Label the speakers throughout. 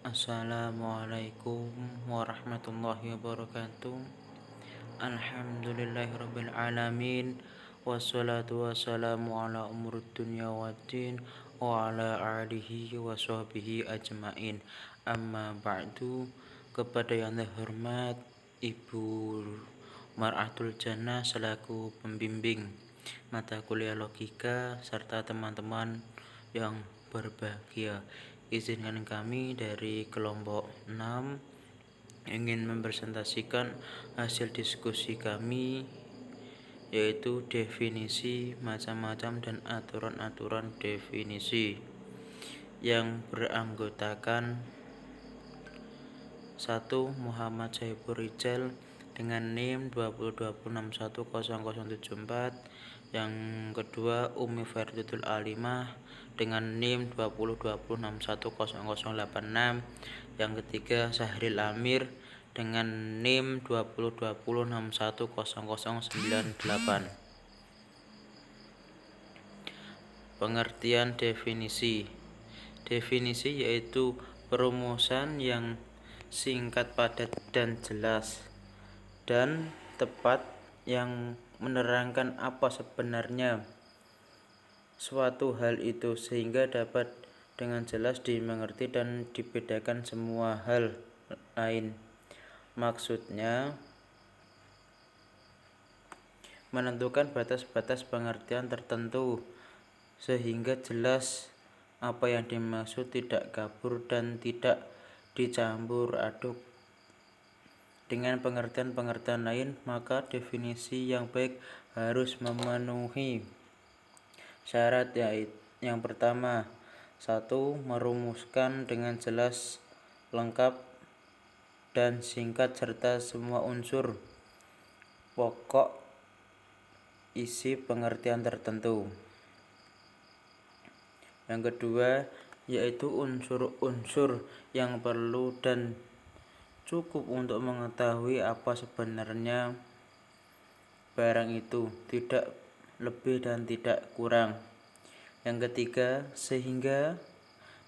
Speaker 1: Assalamualaikum warahmatullahi wabarakatuh. Alhamdulillahirabbil alamin. Wassalatu wassalamu ala umurud dunya waddin wa ala alihi wa sahbihi ajmain. Amma ba'du. Kepada yang terhormat Ibu Mar'atul Jannah selaku pembimbing mata kuliah logika serta teman-teman yang berbahagia, izinkan kami dari kelompok 6 ingin mempresentasikan hasil diskusi kami, yaitu definisi macam-macam dan aturan-aturan definisi, yang beranggotakan 1. Muhammad Saiful Rijal dengan NIM 2020610074. Yang kedua Umi Ferditul Alimah dengan NIM 2020610086. Yang ketiga Sahril Amir dengan NIM 2020610098. Pengertian definisi. Definisi yaitu perumusan yang singkat, padat, dan jelas dan tepat yang menerangkan apa sebenarnya suatu hal itu sehingga dapat dengan jelas dimengerti dan dibedakan semua hal lain. Maksudnya menentukan batas-batas pengertian tertentu sehingga jelas apa yang dimaksud, tidak kabur dan tidak dicampur aduk dengan pengertian-pengertian lain. Maka definisi yang baik harus memenuhi syarat, yaitu yang pertama, 1. Merumuskan dengan jelas, lengkap, dan singkat serta semua unsur pokok isi pengertian tertentu. Yang kedua, yaitu unsur-unsur yang perlu dan cukup untuk mengetahui apa sebenarnya barang itu, tidak lebih dan tidak kurang. Yang ketiga, sehingga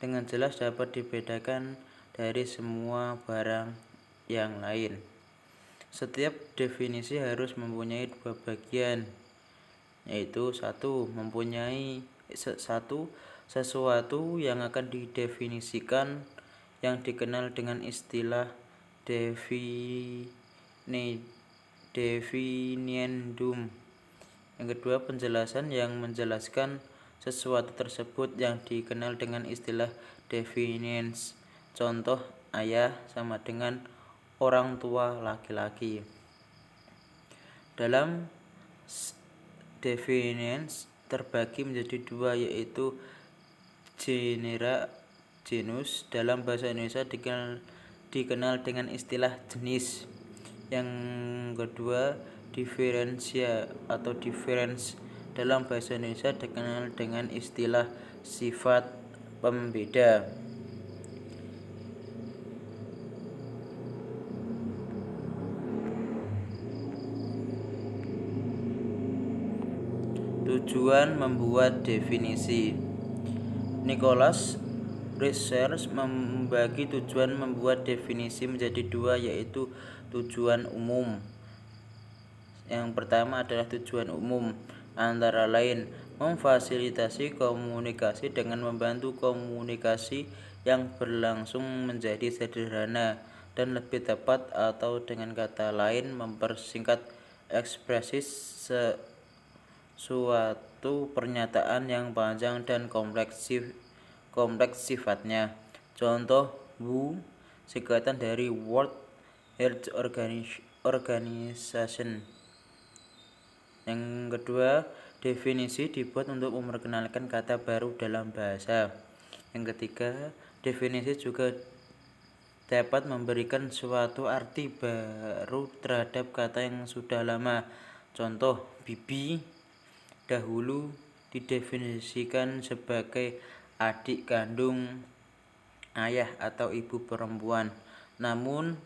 Speaker 1: dengan jelas dapat dibedakan dari semua barang yang lain. Setiap definisi harus mempunyai dua bagian, yaitu 1. Mempunyai sesuatu yang akan didefinisikan yang dikenal dengan istilah definiendum. Yang kedua, penjelasan yang menjelaskan sesuatu tersebut yang dikenal dengan istilah definiens. Contoh, ayah sama dengan orang tua laki-laki. Dalam definiens terbagi menjadi dua, yaitu genera, genus. Dalam bahasa Indonesia dikenal dengan istilah jenis. Yang kedua, diferensia atau difference. Dalam bahasa Indonesia dikenal dengan istilah sifat pembeda. Tujuan membuat definisi. Nicholas Research membagi tujuan membuat definisi menjadi dua, yaitu tujuan umum. Yang pertama adalah tujuan umum, antara lain memfasilitasi komunikasi dengan membantu komunikasi yang berlangsung menjadi sederhana dan lebih tepat, atau dengan kata lain mempersingkat ekspresi suatu pernyataan yang panjang dan kompleks sifatnya. Contoh, WHO, singkatan dari World Health Organization. Yang kedua, definisi dibuat untuk memperkenalkan kata baru dalam bahasa. Yang ketiga, definisi juga dapat memberikan suatu arti baru terhadap kata yang sudah lama. Contoh, bibi dahulu didefinisikan sebagai adik kandung ayah atau ibu perempuan, namun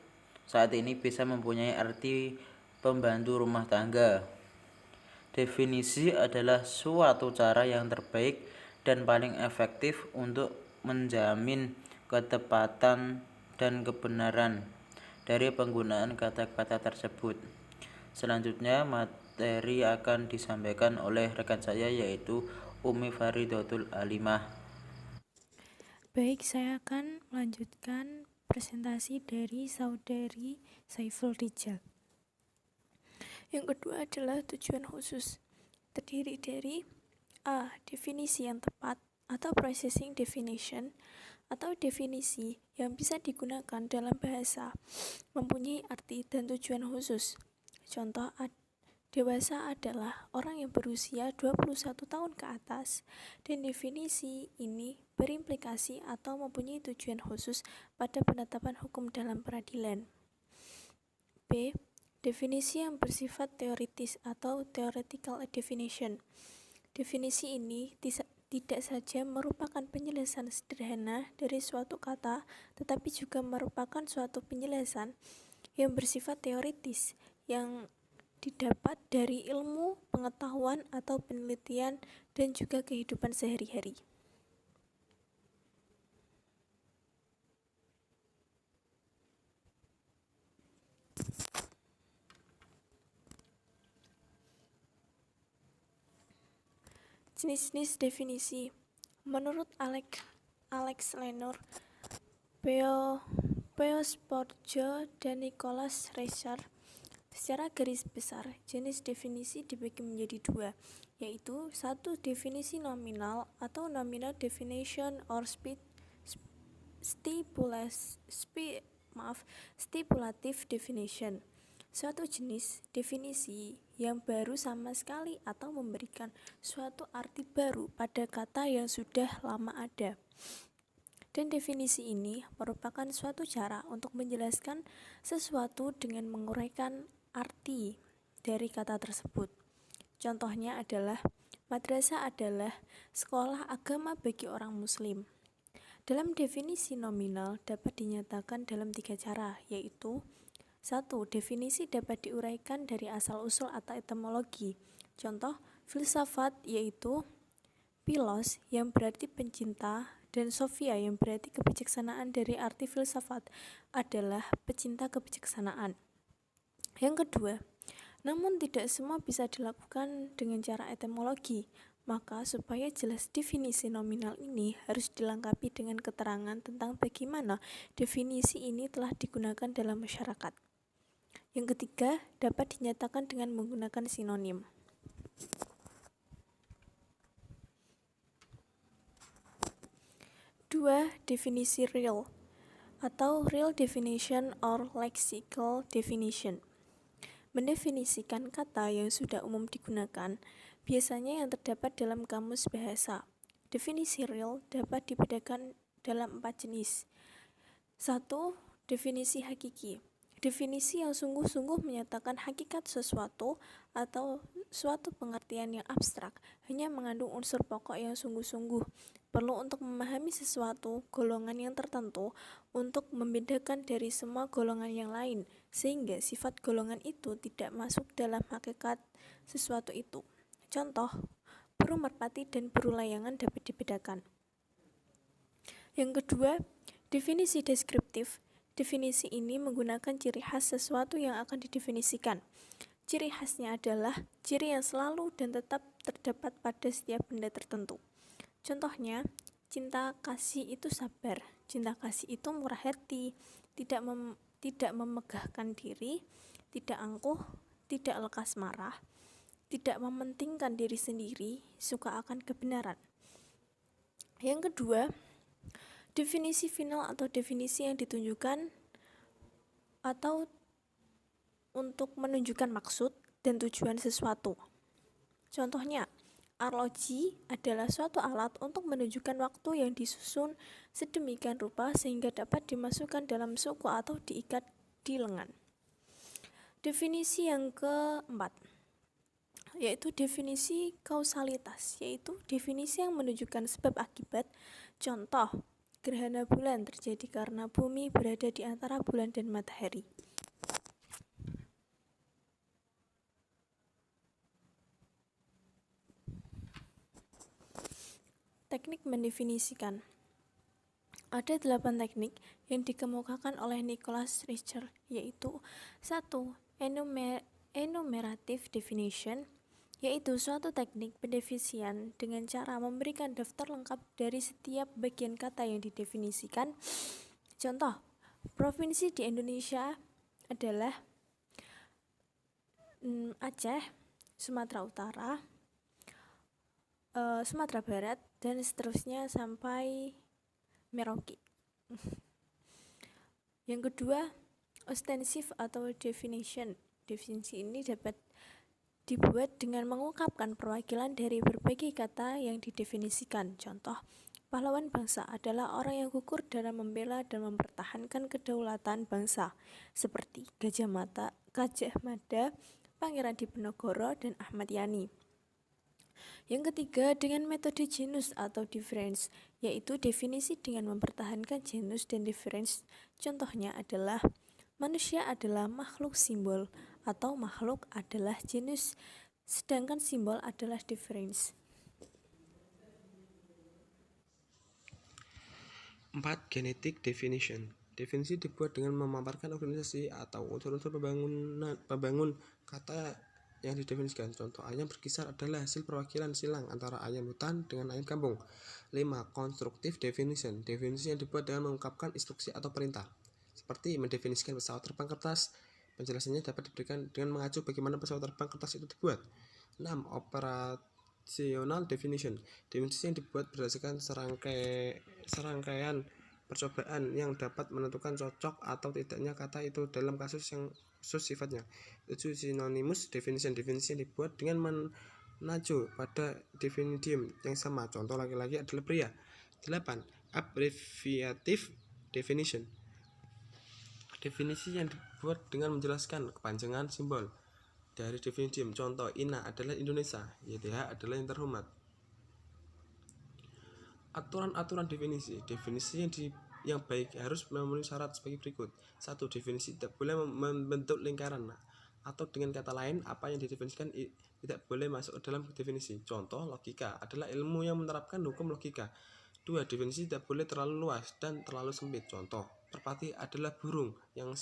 Speaker 1: saat ini bisa mempunyai arti pembantu rumah tangga. Definisi adalah suatu cara yang terbaik dan paling efektif untuk menjamin ketepatan, dan kebenaran dari penggunaan kata-kata tersebut. Selanjutnya materi akan disampaikan oleh rekan saya yaitu Umi Faridatul Alimah.
Speaker 2: Baik, saya akan melanjutkan presentasi dari Saudari Saiful Rijal. Yang kedua adalah tujuan khusus. Terdiri dari A. Definisi yang tepat atau processing definition atau definisi yang bisa digunakan dalam bahasa mempunyai arti dan tujuan khusus. Contoh, dewasa adalah orang yang berusia 21 tahun ke atas, dan definisi ini berimplikasi atau mempunyai tujuan khusus pada penetapan hukum dalam peradilan. B. Definisi yang bersifat teoritis atau theoretical definition. Definisi ini tidak saja merupakan penjelasan sederhana dari suatu kata, tetapi juga merupakan suatu penjelasan yang bersifat teoritis, yang didapat dari ilmu, pengetahuan, atau penelitian, dan juga kehidupan sehari-hari. Jenis-jenis definisi. Menurut Alex Lenor, Theo Sporge, dan Nicholas Reicher, secara garis besar, jenis definisi dibagi menjadi dua, yaitu satu, definisi nominal atau nominal definition or stipulative definition. Suatu jenis definisi yang baru sama sekali atau memberikan suatu arti baru pada kata yang sudah lama ada. Dan definisi ini merupakan suatu cara untuk menjelaskan sesuatu dengan menguraikan arti dari kata tersebut. Contohnya adalah, madrasah adalah sekolah agama bagi orang muslim. Dalam definisi nominal dapat dinyatakan dalam 3 cara, yaitu 1. Definisi dapat diuraikan dari asal-usul atau etimologi. Contoh, filsafat yaitu philos yang berarti pencinta, dan Sophia yang berarti kebijaksanaan. Dari arti filsafat adalah pecinta kebijaksanaan. Yang kedua, namun tidak semua bisa dilakukan dengan cara etimologi, maka supaya jelas definisi nominal ini harus dilengkapi dengan keterangan tentang bagaimana definisi ini telah digunakan dalam masyarakat. Yang ketiga, dapat dinyatakan dengan menggunakan sinonim. Dua, definisi real atau real definition or lexical definition. Mendefinisikan kata yang sudah umum digunakan, biasanya yang terdapat dalam kamus bahasa. Definisi real dapat dibedakan dalam 4 jenis. 1. Definisi hakiki. Definisi yang sungguh-sungguh menyatakan hakikat sesuatu atau suatu pengertian yang abstrak, hanya mengandung unsur pokok yang sungguh-sungguh, perlu untuk memahami sesuatu golongan yang tertentu untuk membedakan dari semua golongan yang lain, sehingga sifat golongan itu tidak masuk dalam hakikat sesuatu itu. Contoh, burung merpati dan burung layangan dapat dibedakan. Yang kedua, definisi deskriptif. Definisi ini menggunakan ciri khas sesuatu yang akan didefinisikan. Ciri khasnya adalah ciri yang selalu dan tetap terdapat pada setiap benda tertentu. Contohnya, cinta kasih itu sabar, cinta kasih itu murah hati, tidak memegahkan diri, tidak angkuh, tidak lekas marah, tidak mementingkan diri sendiri, suka akan kebenaran. Yang kedua, definisi final atau definisi yang ditunjukkan atau untuk menunjukkan maksud dan tujuan sesuatu. Contohnya, arloji adalah suatu alat untuk menunjukkan waktu yang disusun sedemikian rupa sehingga dapat dimasukkan dalam suku atau diikat di lengan. Definisi yang keempat, yaitu definisi kausalitas, yaitu definisi yang menunjukkan sebab akibat. Contoh, gerhana bulan terjadi karena bumi berada di antara bulan dan matahari. Teknik mendefinisikan. Ada 8 teknik yang dikemukakan oleh Nicholas Richter, yaitu 1. Enumerative definition, yaitu suatu teknik pendefinisian dengan cara memberikan daftar lengkap dari setiap bagian kata yang didefinisikan. Contoh, provinsi di Indonesia adalah Aceh, Sumatera Utara, Sumatera Barat, dan seterusnya sampai Merauke. Yang kedua, ostensive atau definition. Definisi ini dapat dibuat dengan mengungkapkan perwakilan dari berbagai kata yang didefinisikan. Contoh, pahlawan bangsa adalah orang yang gugur dalam membela dan mempertahankan kedaulatan bangsa, seperti Gajah Mada, Pangeran Diponegoro, dan Ahmad Yani. Yang ketiga, dengan metode genus atau difference, yaitu definisi dengan mempertahankan genus dan difference. Contohnya adalah manusia adalah makhluk simbol atau makhluk adalah genus, sedangkan simbol adalah difference.
Speaker 3: 4. Genetic definition. Definisi dibuat dengan memaparkan organisasi atau unsur-unsur pembangun kata yang didefinisikan. Contoh, ayam berkisar adalah hasil perwakilan silang antara ayam hutan dengan ayam kampung. 5. Constructive definition. Definisi yang dibuat dengan mengungkapkan instruksi atau perintah, seperti mendefinisikan pesawat terbang kertas. Penjelasannya dapat diberikan dengan mengacu bagaimana pesawat terbang kertas itu dibuat. 6. Operational definition. Definisi yang dibuat berdasarkan serangkaian percobaan yang dapat menentukan cocok atau tidaknya kata itu dalam kasus yang khusus sifatnya. 7. Synonymous definition. Definisi yang dibuat dengan mengacu pada definidium yang sama. Contoh, laki-laki adalah pria. 8. Abbreviative definition. Definisi yang dibuat dengan menjelaskan kepanjangan simbol dari definidium. Contoh, INA adalah Indonesia, YTH adalah yang terhormat. Aturan-aturan definisi. Definisi yang baik harus memenuhi syarat sebagai berikut. 1. Definisi tidak boleh membentuk lingkaran, atau dengan kata lain, apa yang didefinisikan tidak boleh masuk ke dalam definisi. Contoh, logika adalah ilmu yang menerapkan hukum logika. 2. Definisi tidak boleh terlalu luas dan terlalu sempit. Contoh, merpati adalah burung yang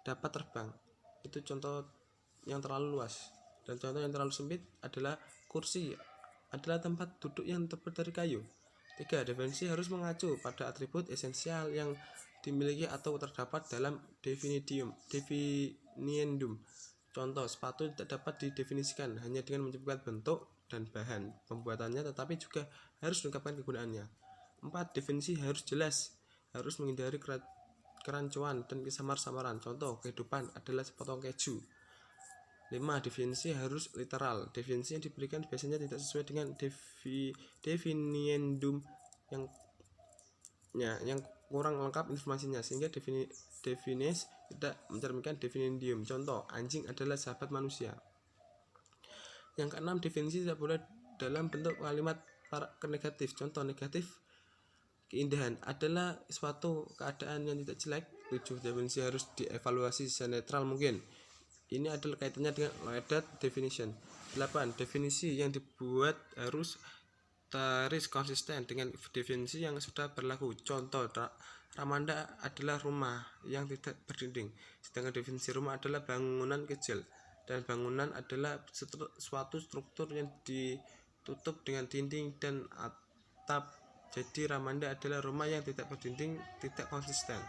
Speaker 3: dapat terbang. Itu contoh yang terlalu luas. Dan contoh yang terlalu sempit adalah kursi adalah tempat duduk yang terbuat dari kayu. 3. Definisi harus mengacu pada atribut esensial yang dimiliki atau terdapat dalam definiendum. Contoh, sepatu tidak dapat didefinisikan hanya dengan menyebutkan bentuk dan bahan pembuatannya, tetapi juga harus mengungkapkan kegunaannya. 4. Definisi harus jelas, harus menghindari kerancuan dan kesamar-samaran. Contoh, kehidupan adalah sepotong keju. 5. Definisi harus literal. Definisi yang diberikan biasanya tidak sesuai dengan definiendum yang kurang lengkap informasinya, sehingga definis tidak mencerminkan definiendum. Contoh, anjing adalah sahabat manusia. Yang keenam, definisi tidak boleh dalam bentuk kalimat negatif. Contoh, negatif keindahan adalah suatu keadaan yang tidak jelek. 7. Definisi harus dievaluasi senetral mungkin. Ini adalah kaitannya dengan Loedat definition. 8. Definisi yang dibuat harus konsisten dengan definisi yang sudah berlaku. Contoh, Ramanda adalah rumah yang tidak berdinding, sedangkan definisi rumah adalah bangunan kecil, dan bangunan adalah suatu struktur yang ditutup dengan dinding dan atap. Jadi Ramanda adalah rumah yang tidak berdinding, tidak konsisten.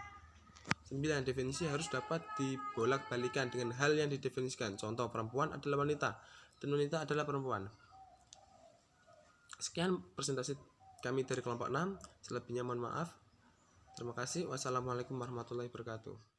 Speaker 3: 9. Definisi harus dapat dibolak-balikan dengan hal yang didefinisikan. Contoh, perempuan adalah wanita dan wanita adalah perempuan. Sekian presentasi kami dari kelompok 6. Selebihnya mohon maaf. Terima kasih. Wassalamualaikum warahmatullahi wabarakatuh.